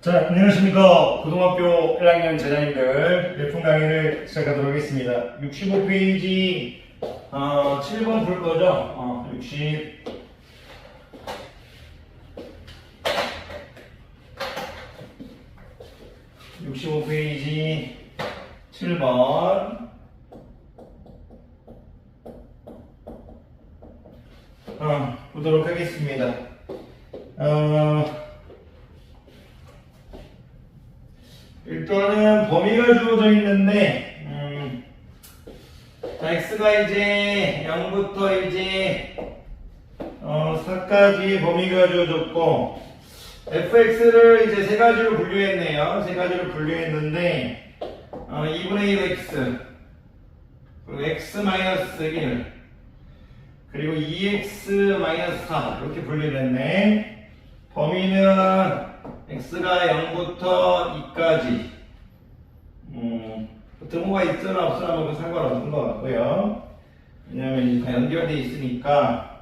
자, 안녕하십니까. 고등학교 1학년 제자님들 예품 강의를 시작하도록 하겠습니다. 65페이지 7번 볼 거죠? 65페이지 7번 보도록 하겠습니다. 일단은 범위가 주어져 있는데, 자, x가 이제 0부터 이제 4까지 범위가 주어졌고, fx를 이제 세 가지로 분류했네요. 세 가지로 분류했는데, 2분의 1 x, 그리고 x-1, 그리고 2x 4 이렇게 분류됐네. 범위는 x가 0부터 2까지 등호가 있으나 없으나 뭐 상관없는 것 같고요. 왜냐면 이제 다 연결되어 있으니까,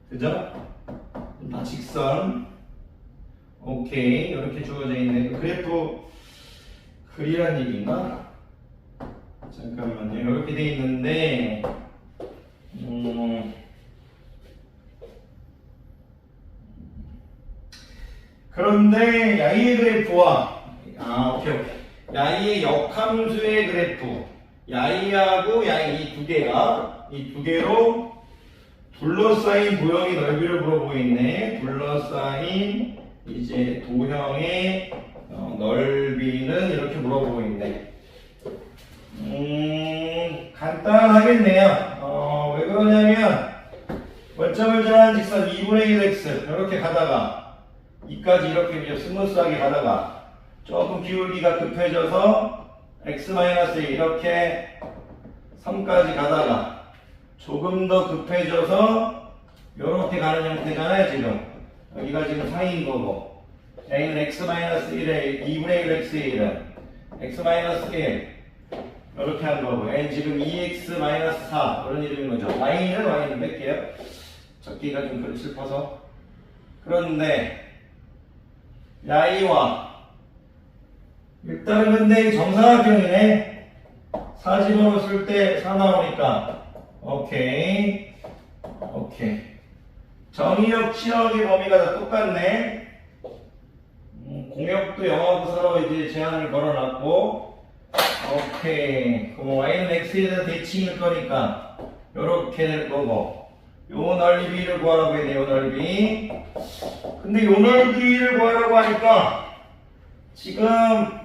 그죠? 다 직선. 오케이, 이렇게 주어져 있네. 그래프 그리란 얘기인가? 잠깐만요. 이렇게 되어 있는데 그런데 야이의 그래프와 오케이. 야이의 역함수의 그래프, 야이하고 야이 이 두 개로 둘러싸인 도형의 넓이를 물어보고 있네. 둘러싸인 이제 도형의 넓이는 이렇게 물어보고 있네. 간단하겠네요. 왜 그러냐면 원점을 정한 직선 2분의 1x 이렇게 가다가 2까지 이렇게 이제 스무스하게 가다가 조금 기울기가 급해져서 x-1 이렇게 3까지 가다가 조금 더 급해져서 이렇게 가는 형태잖아요. 지금 여기가 지금 사이인 거고, y는 x-1에 2분의 1x의 1은 x-1 이렇게 한 거고, n 지금 2x-4 이런 이름인 거죠. y는 뺄게요. 적기가 좀 슬퍼서. 그런데 야이와 일단은 근데 정사각형이네. 4집어넣어 쓸 때 4 나오니까 오케이. 정의역, 치역의 범위가 다 똑같네. 공역도 0하고 서로 이제 제한을 걸어놨고, 오케이. 그럼 y는 x에 대해서 대칭일 거니까 요렇게 될 거고, 요 넓이를 구하라고 해야 돼. 요 넓이. 근데 요 넓이를 구하라고 하니까 지금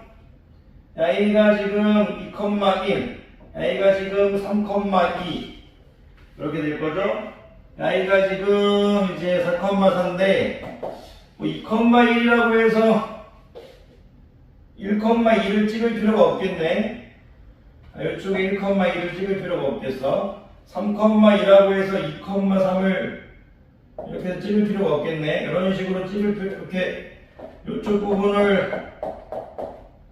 y가 지금 2,1, y가 지금 3,2 이렇게 될 거죠. y가 지금 이제 4,4인데 뭐 2,1이라고 해서 1,2를 찍을 필요가 없겠네. 이쪽에 1,2를 찍을 필요가 없겠어. 3,2라고 해서 2,3을 이렇게 찍을 필요가 없겠네. 이런 식으로 찍을 필요, 이렇게 이쪽 부분을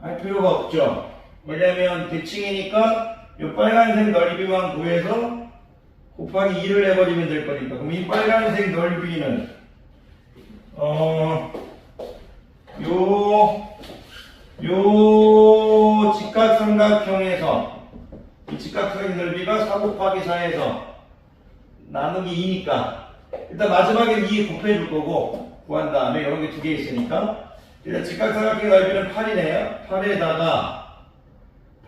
할 필요가 없죠. 왜냐면 대칭이니까 이 빨간색 넓이만 구해서 곱하기 2를 해버리면 될 거니까. 그럼 이 빨간색 넓이는 요 직각삼각형에서 이 직각형의 넓이가 4 곱하기 4에서 나누기 2니까 일단 마지막에 2에 곱해줄 거고, 구한 다음에 이런 게 두 개 있으니까 일단 직각삼각형의 넓이는 8이네요.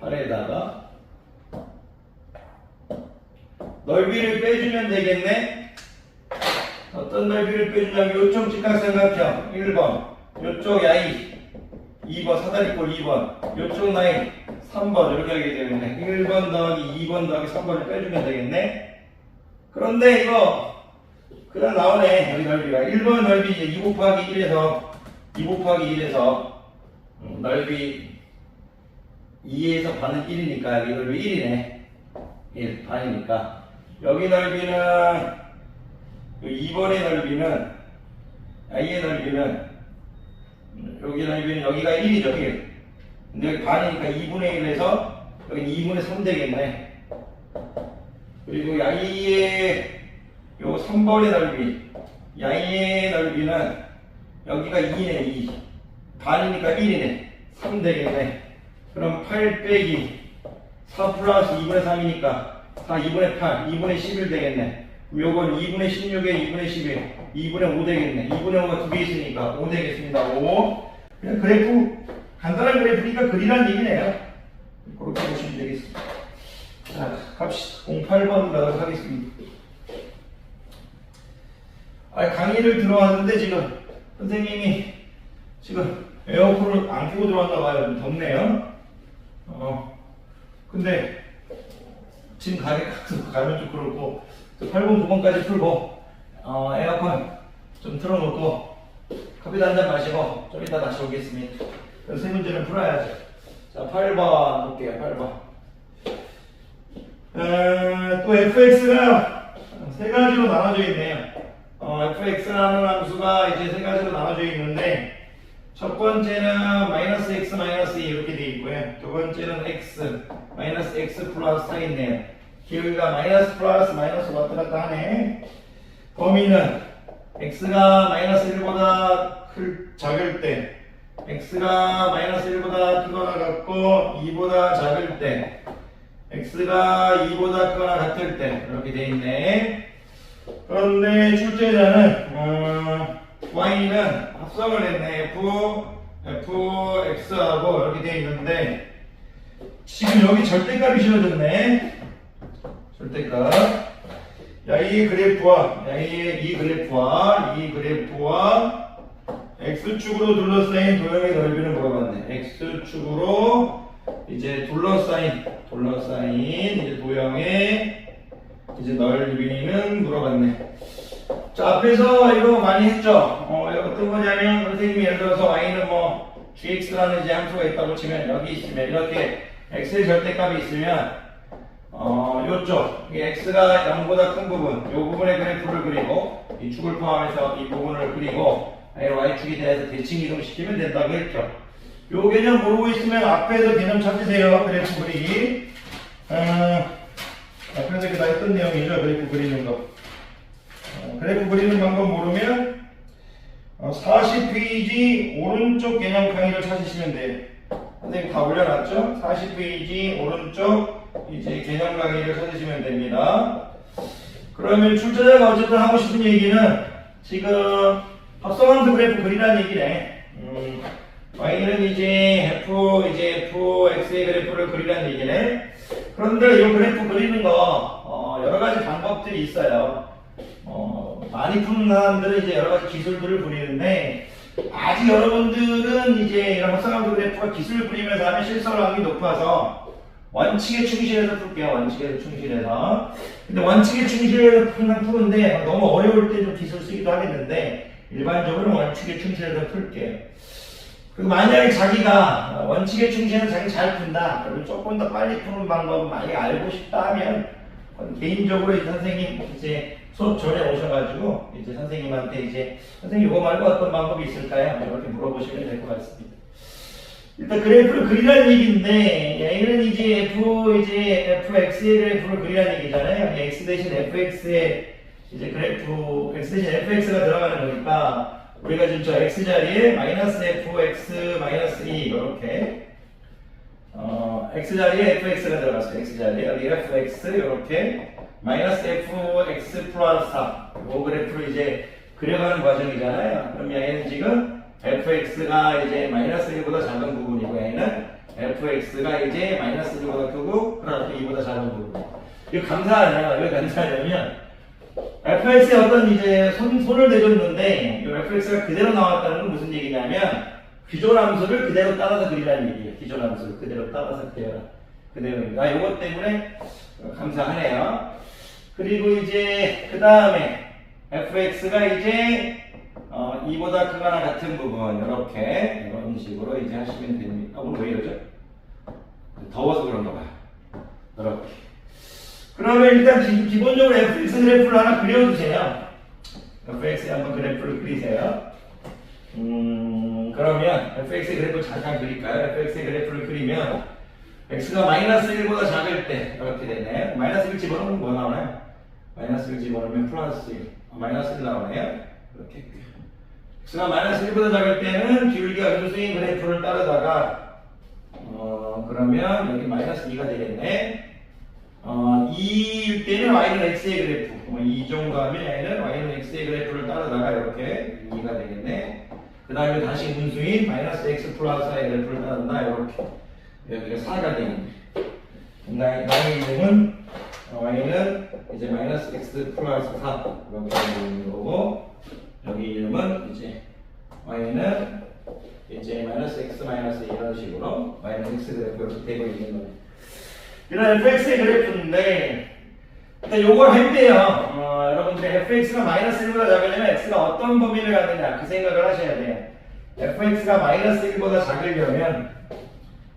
8에다가 넓이를 빼주면 되겠네. 어떤 넓이를 빼주냐면 요쪽 직각삼각형 1번, 요쪽 야이 2번, 사다리꼴 2번, 요쪽 라인 3번 이렇게 하게 되겠네. 1번 더하기 2번 더하기 3번을 빼주면 되겠네. 그런데 이거 그냥 나오네. 여기 넓이가 1번 넓이 이제 2 곱하기 1에서 넓이 2에서 반은 1이니까 여기 넓이 1이네. 1 반이니까 여기 넓이는 2번의 넓이는 i의 넓이는 여기 넓이는 여기가 1이죠. 1. 근데 여기 반이니까 2분의 1에서 여기는 2분의 3 되겠네. 그리고 i의 요 3번의 넓이, 야의 넓이는 여기가 2네, 2. 반이니까 1이네. 3 되겠네. 그럼 8 빼기 4 플러스 2분의 3이니까 4, 2분의 8, 2분의 11 되겠네. 요건 2분의 16에 2분의 11, 2분의 5 되겠네. 2분의 5가 두 개 있으니까 5 되겠습니다. 5. 그냥 그래프, 간단한 그래프니까 그리라는 얘기네요. 그렇게 보시면 되겠습니다. 자, 갑시다. 08번 가도록 하겠습니다. 강의를 들어왔는데 지금 선생님이 지금 에어컨을 안 켜고 들어왔나 봐요. 좀 덥네요. 근데 지금 가면 좀 그렇고 8번, 9번까지 풀고 에어컨 좀 틀어놓고 커피도 한잔 마시고 좀 이따 다시 오겠습니다. 그래서 세 문제는 풀어야죠. 자, 8번 볼게요. 8번. 또 fx가 세 가지로 나눠져 있네요. fx라는 함수가 이제 세 가지로 나눠져 있는데 첫 번째는 마이너스 x 마이너스 2 이렇게 되어 있고요. 두 번째는 x 마이너스 x 플러스 4 있네요. 기울기가 마이너스 플러스 마이너스 왔다 갔다 하네. 범위는 x가 마이너스 1보다 작을 때 x가 마이너스 1보다 크거나 같고 2보다 작을 때 x가 2보다 크거나 같을 때 이렇게 되어 있네. 그런데 출제자는 y는 합성을 했네. fx하고 이렇게 되어 있는데 지금 여기 절대값이 실어졌네. 절대값. 이 그래프와 x축으로 둘러싸인 도형의 넓이를 물어봤네. x축으로 이제 둘러싸인 이제 도형의 이제 넓이는 물어봤네. 자, 앞에서 이거 많이 했죠? 어떤 거냐면, 선생님이 예를 들어서 y는 뭐, gx라는 이제 함수가 있다고 치면, 여기 있으면, 이렇게 x의 절대값이 있으면, 요쪽, x가 0보다 큰 부분, 요 부분의 그래프를 그리고, 이 축을 포함해서 이 부분을 그리고, y축에 대해서 대칭 이동시키면 된다고 했죠. 요 개념 모르고 있으면 앞에서 개념 찾으세요. 그래프 그리기. 앞에서 다 했던 내용이죠. 그래프 그리는 거. 그래프 그리는 방법 모르면 40페이지 오른쪽 개념 강의를 찾으시면 돼요. 선생님 다 올려놨죠? 40페이지 오른쪽 이제 개념 강의를 찾으시면 됩니다. 그러면 출제자가 어쨌든 하고 싶은 얘기는 지금 합성함수 그래프 그리라는 얘기네. y는 이제 fx의 그래프를 그리라는 얘기네. 그런데 이 그래프 그리는 거 여러 가지 방법들이 있어요. 많이 푸는 사람들은 이제 여러 가지 기술들을 부리는데 아직 여러분들은 이제 이런 합성함수 그래프가 기술을 부리면서 하면 실수할 확률이 높아서 원칙에 충실해서 풀게요. 원칙에 충실해서. 근데 원칙에 충실해서 푸는데 너무 어려울 때 좀 기술 쓰기도 하겠는데 일반적으로 원칙에 충실해서 풀게요. 그리고 만약에 자기가 원칙에 충실해서 자기 잘 푼다. 그리고 조금 더 빨리 푸는 방법을 많이 알고 싶다 하면 개인적으로 이제 선생님 이제 수업 전에 오셔가지고 이제 선생님한테 이제 선생님 이거 말고 어떤 방법이 있을까요? 이렇게 물어보시면 될 것 같습니다. 일단 그래프를 그리라는 얘기인데 얘는 이제 fx의 그래프를 그리라는 얘기잖아요. x 대신 fx의 이제 그래프 x 대신 fx가 들어가는 거니까 우리가 지금 저 x 자리에 마이너스 fx 마이너스 2 이렇게 x 자리에 fx가 들어갔어요. x 자리에 여기 fx 이렇게 마이너스 fx 플러스 4 이 그래프를 이제 그려가는 과정이잖아요. 그럼 얘는 지금 fx가 이제 마이너스 1보다 작은 부분이고 얘는 fx가 이제 마이너스 1보다 크고 플러스 2보다 작은 부분. 이거 감사하네요. 왜 감사하냐면 fx에 어떤 이제 손을 대줬는데 이 fx가 그대로 나왔다는 건 무슨 얘기냐면 기존 함수를 그대로 따라서 그리라는 얘기예요. 기존 함수를 그대로 따라서 그대로. 요것 때문에 감사하네요. 그리고 이제 그 다음에 fx가 이제 2보다 크거나 같은 부분 이렇게 이런 식으로 이제 하시면 됩니다. 오늘 왜 이러죠? 더워서 그런가 봐요. 이렇게. 그러면 일단 기본적으로 fx 그래프를 하나 그려주세요. fx에 한번 그래프를 그리세요. 그러면 fx의 그래프 잠깐 그릴까요? fx의 그래프를 그리면 x가 마이너스 1보다 작을 때 이렇게 되네. 마이너스 1 집어넣으면 뭐 나오나요? 마이너스 1 집어넣으면 플러스 1. 마이너스 1 나오네요. 이렇게 x가 마이너스 1보다 작을 때는 기울기가 음수인 그래프를 따르다가 그러면 여기 마이너스 2가 되겠네. 2일 때는 y는 x의 그래프. 이 정도 하면 y는 x의 그래프를 따르다가 이렇게 2가 되겠네. 그 다음에 다시 분수인 마이너스 x 플러스 4의 그래프를 따른다. 이렇게. 여기가 4가 되겠네. 나의 이름은 y는 이제 마이너스 x 플러스 4 이렇게 되는 거고, 여기 이름은 이제 y는 이제 마이너스 x 마이너스 이런 식으로 y는 x 그래프 이렇게 되고 있는 거예요. 이런 fx의 그래프인데 일단 요걸 할 때요, 여러분들이 fx가 마이너스 1보다 작으려면 x가 어떤 범위를 갖느냐 그 생각을 하셔야 돼요. fx가 마이너스 1보다 작으려면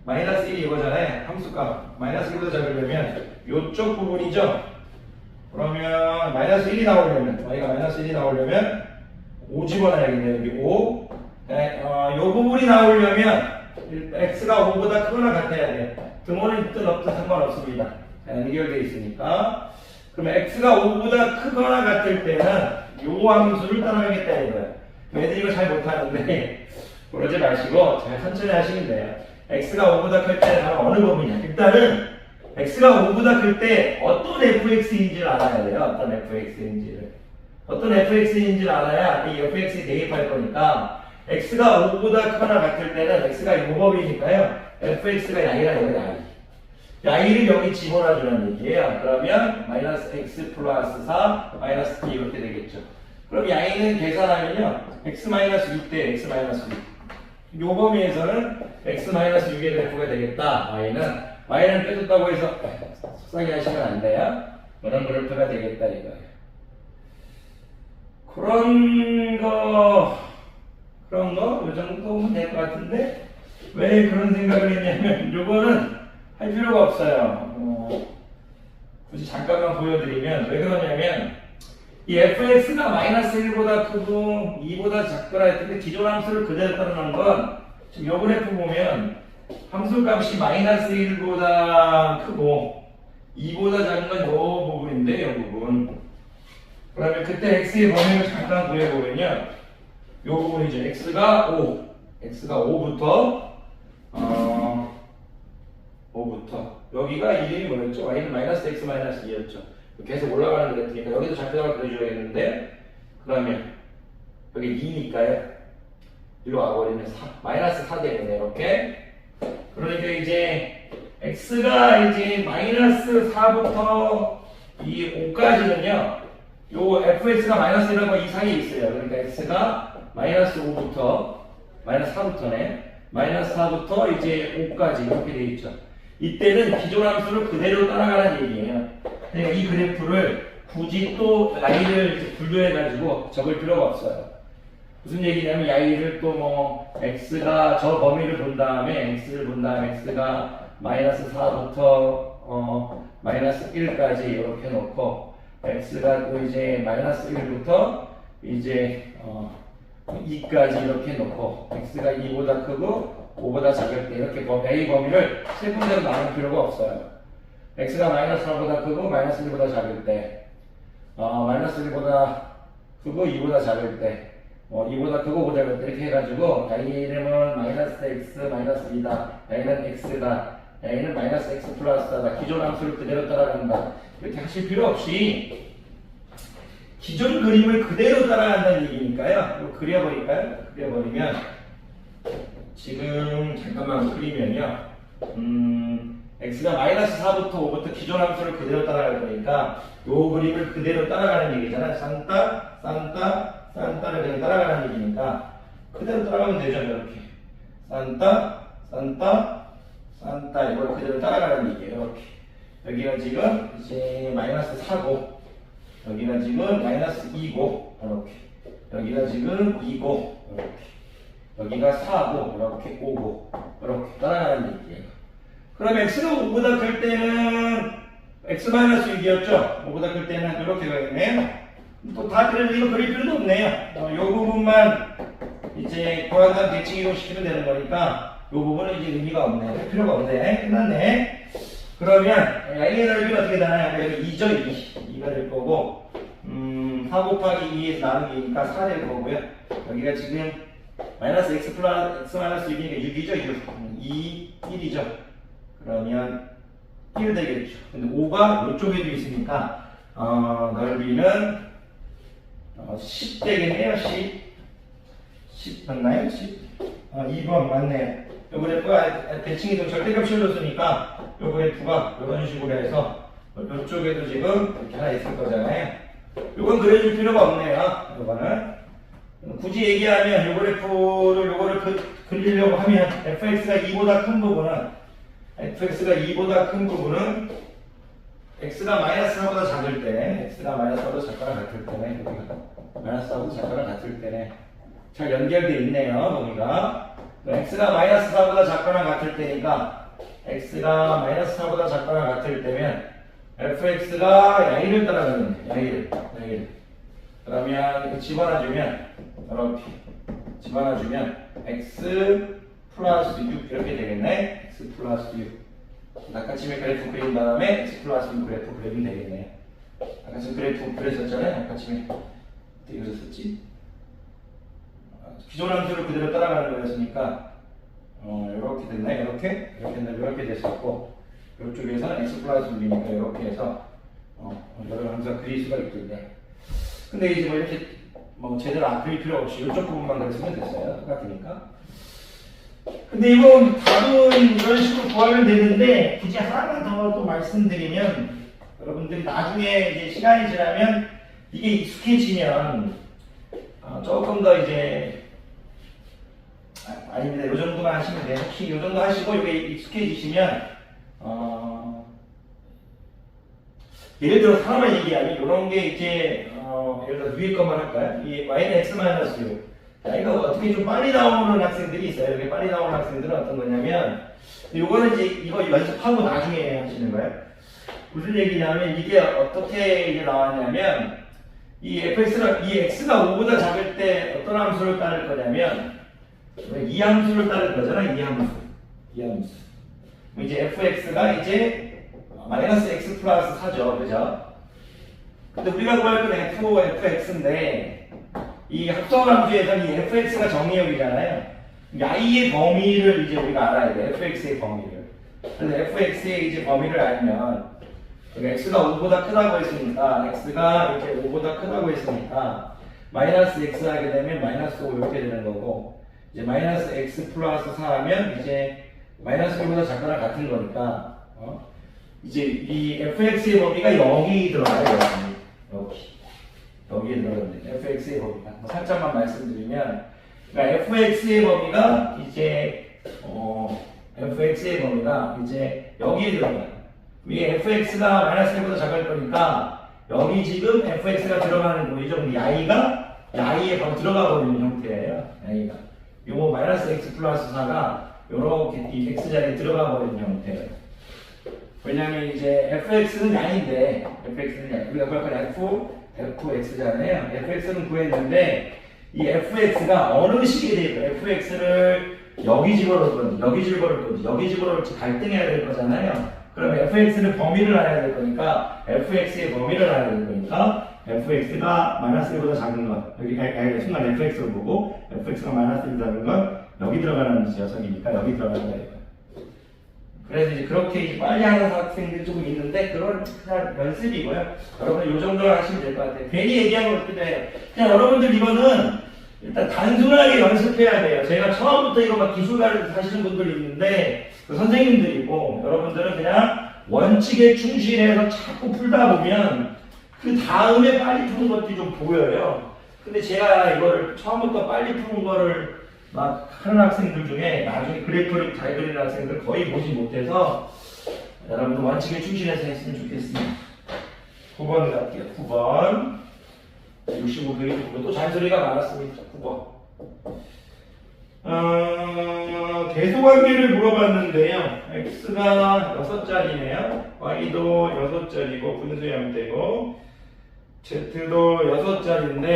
마이너스 1이 이거잖아요. 함수값 마이너스 1보다 작으려면 요쪽 부분이죠. 그러면 마이너스 1이 나오려면 y가 마이너스 1이 나오려면 5 집어넣어야겠네요. 여기 5. 요 부분이 나오려면 x가 5보다 크거나 같아야 돼요. 등호는 있든 없든 상관없습니다. 연결되어 있으니까. 그러면 x가 5보다 크거나 같을 때는 요 함수를 따라가겠다 이거예요. 애들이 이거 잘 못하는데 그러지 마시고 잘 천천히 하시면 돼요. x가 5보다 클 때는 어느 범위냐. 일단은 x가 5보다 클 때 어떤 fx인지를 알아야 돼요. 어떤 fx인지를. 어떤 fx인지를 알아야 이 fx에 대입할 거니까 x가 5보다 크거나 같을 때는 x가 이 범위니까요. fx가 양이라는 거예요. 양이를 여기 집어넣어주는 얘기예요. 그러면 마이너스 x 플러스 4 마이너스 t 이렇게 되겠죠. 그럼 양이는 계산하면요. x 마이너스 6 대 x 마이너스 6. 요 범위에서는 x 마이너스 6의 그래프가 되겠다. y는 빼줬다고 해서 속상해 하시면 안 돼요. 그런 그래프가 되겠다 이거예요. 그런 거 요 정도 보면 될 것 같은데 왜 그런 생각을 했냐면 요거는 할 필요가 없어요. 굳이 잠깐만 보여드리면 왜 그러냐면 이 fx가 마이너스 1보다 크고 2보다 작거나 했는데 기존 함수를 그대로 따르는 건 지금 요 그래프 보면 함수값이 마이너스 1보다 크고 2보다 작은 건 요 부분인데 요 부분. 그러면 그때 x의 범위를 잠깐 구해보면요. 요 부분이죠. x가 5부터 5부터 여기가 이름이 뭐였죠? y는 마이너스 x 마이너스 2였죠. 계속 올라가는 그래프니까 여기도 좌표를 그려줘야겠는데 그러면 여기 2니까요. 이리로 와버리면 4, 마이너스 4 되겠네 이렇게. 그러니까 이제 x가 이제 마이너스 4부터 이 5까지는요. 요 fx가 마이너스 1하고 이 사이에 있어요. 그러니까 x가 마이너스 5부터 마이너스 4부터네. 마이너스 4부터 이제 5까지 이렇게 돼 있죠. 이때는 기존 함수를 그대로 따라가는 얘기예요. 그러니까 이 그래프를 굳이 또 y를 분류해가지고 적을 필요가 없어요. 무슨 얘기냐면 y를 또 뭐 x가 저 범위를 본 다음에 x를 본 다음에 x가 마이너스 4부터 마이너스 1까지 이렇게 놓고 x가 또 이제 마이너스 1부터 이제 2까지 이렇게 놓고 x가 2보다 크고 5보다 작을 때 이렇게 a 범위를 세 군데로 나눌 필요가 없어요. x가 마이너스 4보다 크고 마이너스 1보다 작을 때 마이너스 1보다 크고 2보다 작을 때 2보다 크고 5보다 작을 때 이렇게 해가지고 y의 이름은 마이너스 x 마이너스 2다. y는 x다. y는 마이너스 x 플러스 4다. 기존 함수를 그대로 따라간다. 이렇게 하실 필요 없이 기존 그림을 그대로 따라간다는 얘기니까요. 이거 그려버릴까요? 그려버리면 지금 잠깐만 그리면요. x가 마이너스 4부터 5부터 기존 함수를 그대로 따라갈 거니까 요 그림을 그대로 따라가는 얘기잖아요. 산타를 그냥 따라가는 얘기니까 그대로 따라가면 되죠. 이렇게 산타 이걸 그대로 따라가는 얘기예요. 이렇게 여기가 지금 이제 마이너스 4고 여기가 지금 마이너스 2고 이렇게 여기가 지금 2고 이렇게 여기가 4고 이렇게 5고 이렇게 따라가는 얘기예요. 그럼 x가 5보다 클 때는 x-6이었죠? 5보다 클 때는 이렇게 가겠네요. 또 다 그래도 이거 그릴 필요도 없네요. 요 부분만 이제 고양단 대칭 이동시키면 되는 거니까 요 부분은 이제 의미가 없네. 할 필요가 없네. 끝났네. 그러면 A의 넓이는 어떻게 되나요? 여기 2죠? 2가 될 거고 4 곱하기 2에서 나누기니까 4 될 거고요. 여기가 지금 마이너스 x 플러스 x 마이너스 6이니까 6이죠. 6. 2, 1이죠. 그러면 1 되겠죠. 근데 5가 이쪽에도 있으니까 넓이는 10 되겠네요. 10 맞나요? 10 2번 맞네요. 요 그래프가 대칭이동 절대값 실렸으니까 요 그래프가 이런 식으로 해서 이쪽에도 지금 이렇게 하나 있을 거잖아요. 요건 그려줄 필요가 없네요. 요거는 굳이 얘기하면 요 그래프를 요거를 그리려고 하면 fx가 2보다 큰 부분은 x가 마이너스 4보다 작을 때 x가 마이너스 4보다 작거나 같을 때네. 여기가 마이너스 4보다 작거나 같을 때네. 잘 연결되어 있네요. 거기가 x가 마이너스 4보다 작거나 같을 때니까 x가 마이너스 4보다 작거나 같을 때면 fx가 야이를 따라가는 야이를 그러면 이거 집어넣어주면 이렇게 집어넣어주면 x 플러스 6 이렇게 되겠네. x 플러스 6 아까 집에 그래프 그린 다음에 x 플러스 6 그래프 그리면 되겠네요. 아까 지금 그래프 그렸었잖아요. 아까 집에 어떻게 그렸었지? 기존 함수를 그대로 따라가는 거였으니까 이렇게 됐네. 이렇게 됐었고 이쪽에서는 x 플러스 6이니까 이렇게 해서 여러 함수가 그릴 수가 있겠네. 근데 이제 뭐 이렇게 제대로 안 그릴 필요 없이 이쪽 부분만 그렸으면 됐어요. 똑같으니까. 근데 이건 답은 이런 식으로 구하면 되는데 굳이 하나만 더 또 말씀드리면 여러분들이 나중에 이제 시간이 지나면 이게 익숙해지면 조금 더 이제 아닙니다. 요 정도만 하시면 돼요. 혹시 요 정도 하시고 이게 익숙해지시면 예를 들어 하나만 얘기하면 이런 게 이제 예를 들어 위에 것만 할까요? 이 y는 x 마이너스 6. 자, 이거 어떻게 좀 빨리 나오는 학생들이 있어요. 이렇게 빨리 나오는 학생들은 어떤 거냐면 요거는 이제 이거 연습하고 나중에 하시는 거예요. 무슨 얘기냐면 이게 어떻게 이게 나왔냐면 이 fx가 이 x가 5보다 작을 때 어떤 함수를 따를 거냐면 이 함수를 따를 거잖아. 이 함수. 이제 fx가 이제 마이너스 x 플러스 4죠. 그죠? 근데 우리가 구할 건 fx인데 이 합성함수에서는 이 fx가 정의역이잖아요. i의 범위를 이제 우리가 알아야 돼. fx의 범위를. 그래서 fx의 이제 범위를 알면 x가 5보다 크다고 했으니까 x가 이렇게 5보다 크다고 했으니까 마이너스 x 하게 되면 마이너스 5 이렇게 되는 거고 이제 마이너스 x 플러스 4 하면 이제 마이너스 5보다 작거나 같은 거니까 이제 이 fx의 범위가 여기 들어가요. 여기에 들어가는데 fx의 범위가 살짝만 말씀드리면 그러니까 fx의 범위가 이제 여기에 들어가요. 위에 fx가 마이너스 1보다 작을 거니까 여기 지금 fx가 들어가는 거죠. 야이에 바로 들어가 버리는 형태예요. 야이가 요거 마이너스 x 플러스 4가 요렇게 이 x 자리에 들어가 버리는 형태예요. 왜냐면 이제 fx는 양인데 우리가 구할 건 fx잖아요. fx는 구했는데 이 fx가 어느 식이 돼요? fx를 여기 집어넣을 건지 여기 집어넣을지 갈등해야 될 거잖아요. 그럼 fx는 범위를 알아야 될 거니까 fx의 범위를 알아야 될 거니까 fx가 마이너스 1보다 작은 것 여기 순간 fx를 보고 fx가 마이너스 1보다 작은 건 여기 들어가는 녀석이니까 여기 들어가는 거예요. 그래서 이제 그렇게 이제 빨리 하는 학생들이 조금 있는데 그건 그냥 연습이고요. 여러분 이 정도로 하시면 될 것 같아요. 괜히 얘기하면 어떻게 돼요? 그냥 여러분들 이거는 일단 단순하게 연습해야 돼요. 제가 처음부터 이거 막 기술가를 하시는 분들이 있는데 그 선생님들이고 여러분들은 그냥 원칙에 충실해서 자꾸 풀다 보면 그 다음에 빨리 푸는 것들이 좀 보여요. 근데 제가 이거를 처음부터 빨리 푸는 거를 막 하는 학생들 중에 나중에 그래프를 잘 그리는 학생들 거의 보지 못해서 여러분들 원칙에 충실해서 했으면 좋겠습니다. 9번 갈게요. 9번 65페이지 또 잔소리가 많았습니다. 9번 대소관계를 물어봤는데요. x가 6자리네요. y도 6자리고 분수형태고 z도 6자리인데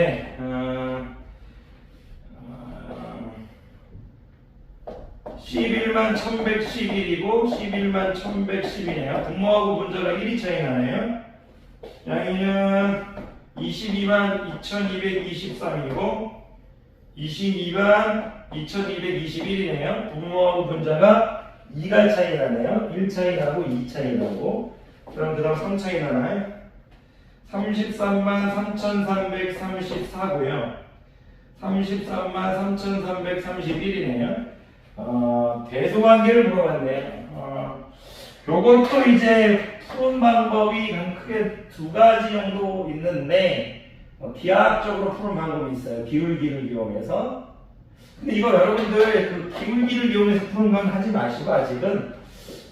11만 1111이고 11만 1110이네요. 분모하고 분자가 1이 차이 나네요. 양이는 22만 2223이고 22만 2221이네요. 분모하고 분자가 2가 차이 나네요. 1 차이 나고 2 차이 나고. 그럼 그 다음 3 차이 나나요? 33만 3334고요. 33만 3331이네요. 대소관계를 물어봤네요. 요것도 이제 푸는 방법이 크게 두 가지 정도 있는데 기하학적으로 푸는 방법이 있어요. 기울기를 이용해서. 근데 이거 여러분들 그 기울기를 이용해서 푸는 건 하지 마시고 아직은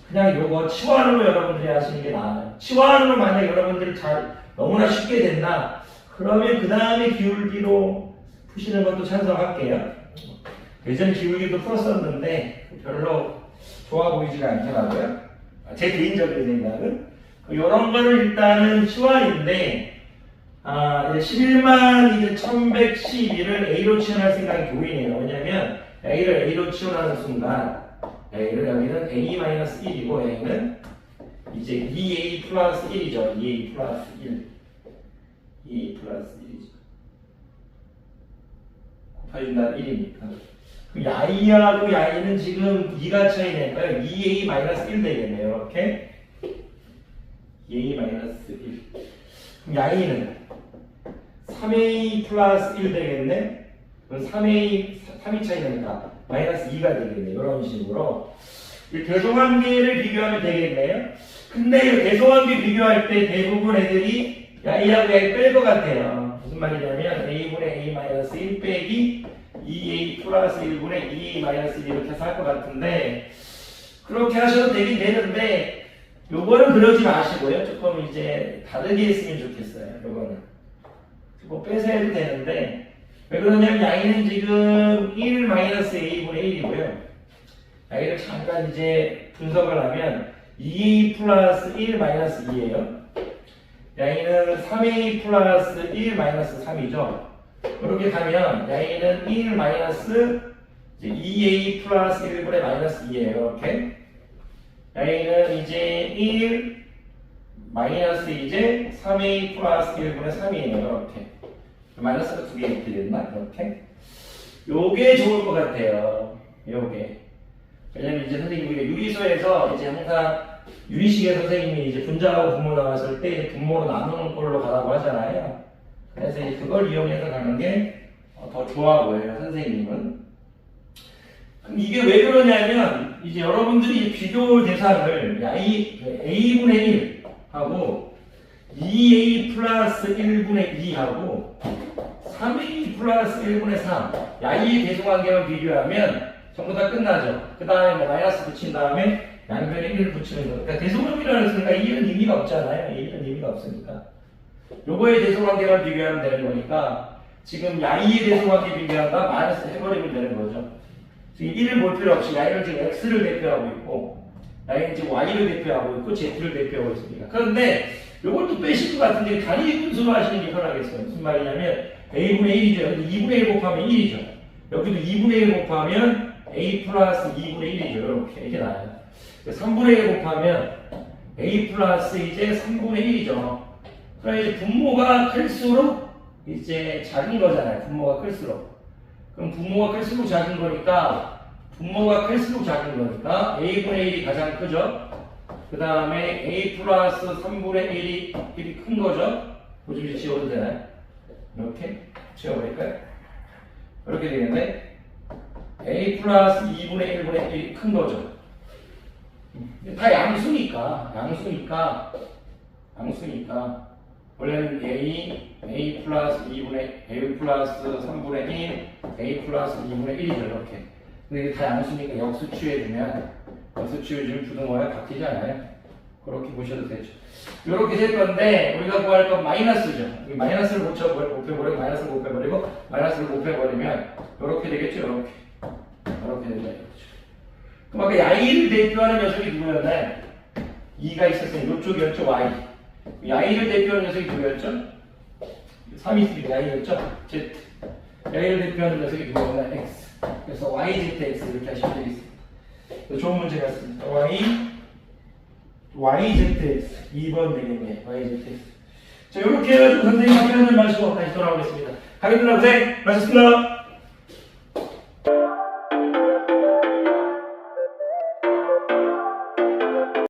그냥 요거 치환으로 여러분들이 하시는 게 나아요. 치환으로 만약 여러분들이 너무나 쉽게 된다. 그러면 그 다음에 기울기로 푸시는 것도 찬성할게요. 예전 기울기도 풀었었는데 별로 좋아 보이지가 않더라고요. 제 개인적인 생각은. 요런 거를 일단은 치환인데, 이제 11만 이제 1112를 A로 치환할 생각이 보이네요. 왜냐면 A를 A로 치환하는 순간, A를 여기는 A-1이고, A는 이제 2A 플러스 1이죠. 2A 플러스 1. 2A 플러스 1이죠. 곱해준다는 1이니까. 그럼 I하고 I는 지금 2가 차이 나니까요. 2A-1 되겠네요. 이렇게. 2A-1. 그럼 I는 3A 플러스 1 되겠네. 그럼 3이 차이 나니까 마이너스 2가 되겠네. 이런 식으로. 이 대소관계를 비교하면 되겠네요. 근데 이 대소관계 비교할 때 대부분 애들이 I하고 I 뺄 것 같아요. 무슨 말이냐면 A분의 A-1 빼기 2A 플러스 1분의 2A-1 이렇게 해서 할 것 같은데 그렇게 하셔도 되긴 되는데 요거는 그러지 마시고요. 조금 이제 다르게 했으면 좋겠어요. 요거는 뭐 빼서 해도 되는데 왜 그러냐면 I는 지금 1-A분의 1이고요. I를 잠깐 이제 분석을 하면 2A 플러스 1-2예요. I는 3A 플러스 1-3이죠. 이렇게 가면 I는 2A 플러스 1분의 마이너스 2예요. 이렇게. I는 이제 1 마이너스 이제 3A 플러스 1분의 3이에요. 이렇게. 마이너스가 두 개 이렇게 됐나? 이렇게. 요게 좋을 것 같아요. 요게. 왜냐면 이제 선생님이 유리수에서 이제 항상 유리식의 선생님이 이제 분자하고 분모 나왔을 때 분모로 나누는 꼴로 가라고 하잖아요. 그래서 이제 그걸 이용해서 가는 게 더 좋아 보여요, 선생님은. 그럼 이게 왜 그러냐면, 이제 여러분들이 비교 대상을 A분의 1하고 2A 플러스 1분의 2하고 3A 플러스 1분의 3, I의 대소관계만 비교하면 전부 다 끝나죠. 그 다음에 뭐 마이너스 붙인 다음에 양변에 1을 붙이는 거. 그러니까 대소관계라는 순간 1은 의미가 없잖아요. 1은 의미가 없으니까. 요거의 대소관계만 비교하면 되는 거니까 지금 I의 대소관계 비교한다 마이너스 해버리면 되는 거죠. 지금 1을 볼 필요 없이 I는 지금 X를 대표하고 있고 I는 지금 Y를 대표하고 있고 Z를 대표하고 있습니다. 그런데 요것도 빼실 것 같은데 단위 분수로 하시는 게 편하겠어요. 무슨 말이냐면 A분의 1이죠. 근데 2분의 1 곱하면 1이죠. 여기도 2분의 1 곱하면 A 플러스 2분의 1이죠. 이렇게 나와요. 3분의 1 곱하면 A 플러스 이제 3분의 1이죠. 그럼 이제 분모가 클수록 이제 작은 거잖아요. 분모가 클수록. 그럼 분모가 클수록 작은 거니까 A분의 1이 가장 크죠. 그 다음에 A 플러스 3분의 1이 큰 거죠. 보조지 지워도 되나요? 이렇게 지워버릴까요? 이렇게 되겠네. A 플러스 2분의 1분의 1이 큰 거죠. 다 양수니까 원래는 A 플러스 2분의 A 플러스 3분의 1 A 플러스 2분의 1이죠. 이렇게. 근데 이게 다 양수니까 역수 취해주면 부등호가 바뀌지 않아요. 그렇게 보셔도 되죠. 이렇게 될 건데 우리가 구할 건 마이너스죠. 마이너스를 곱해버리고 마이너스를 곱해버리면 이렇게 되겠죠. 이렇게 되죠. 그럼 아까 I를 대표하는 녀석이 누구였나요? 2가 있었으니 이쪽이었죠. Y. I를 대표하는 녀석이 누구였죠? 3이 있으니까 I였죠? Z. I를 대표하는 녀석이 누구였나요? X. 그래서 YZX 이렇게 하시면 되겠습니다. 좋은 문제였습니다. YZX 2번 되겠네. YZX. 자, 이렇게 해가지고 선생님 앞에 하는 말씀 다시 돌아오겠습니다. 가겠습니다. 고생 많으셨습니다.